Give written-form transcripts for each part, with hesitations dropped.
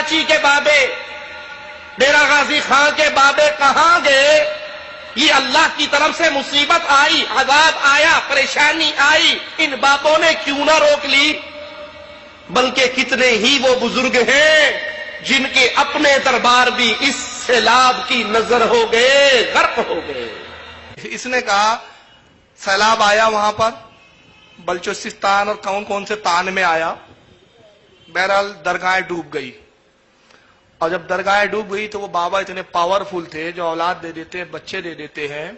کراچی کے بابے، ڈیرہ غازی خان کے بابے کہاں گئے؟ یہ اللہ کی طرف سے مصیبت آئی، عذاب آیا، پریشانی آئی، ان بابوں نے کیوں نہ روک لی؟ بلکہ کتنے ہی وہ بزرگ ہیں جن کے اپنے دربار بھی اس سیلاب کی نظر ہو گئے، غرق ہو گئے۔ اس نے کہا سیلاب آیا وہاں پر بلوچستان اور کون سے تان میں آیا، بہرحال درگاہیں ڈوب گئی، اور جب درگاہیں ڈوب گئی تو وہ بابا اتنے پاورفل تھے جو اولاد دے دیتے ہیں، بچے دے دیتے ہیں،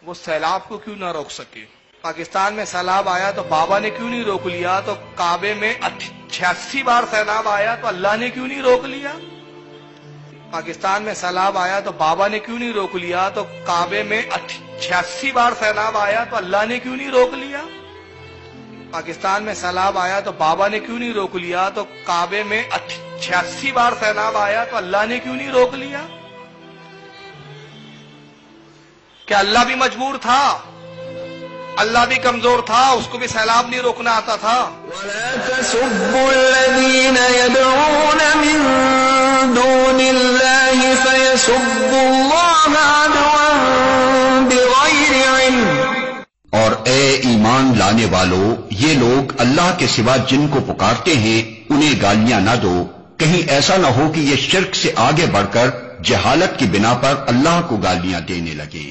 وہ سیلاب کو کیوں نہ روک سکے؟ پاکستان میں سیلاب آیا تو بابا نے کیوں نہیں روک لیا؟ تو کعبے میں 86 بار سیلاب آیا تو اللہ نے کیوں نہیں روک لیا؟ پاکستان میں سیلاب آیا تو بابا نے کیوں نہیں روک لیا؟ تو کعبے میں 86 بار سیلاب آیا تو اللہ نے کیوں نہیں روک لیا؟ پاکستان میں سیلاب آیا تو بابا نے کیوں نہیں روک لیا؟ تو کعبے میں 86 بار سیلاب آیا تو اللہ نے کیوں نہیں روک لیا؟ کیا اللہ بھی مجبور تھا؟ اللہ بھی کمزور تھا، اس کو بھی سیلاب نہیں روکنا آتا تھا؟ وَلَا تَسُبُّوا الَّذِينَ يَدْعُونَ مِن دُونِ اللَّهِ فَيَسُبُّوا اللَّهَ عَدْوًا بِغَيْرِ عِلْمٍ۔ اور اے ایمان لانے والو، یہ لوگ اللہ کے سوا جن کو پکارتے ہیں انہیں گالیاں نہ دو، کہیں ایسا نہ ہو کہ یہ شرک سے آگے بڑھ کر جہالت کی بنا پر اللہ کو گالیاں دینے لگے۔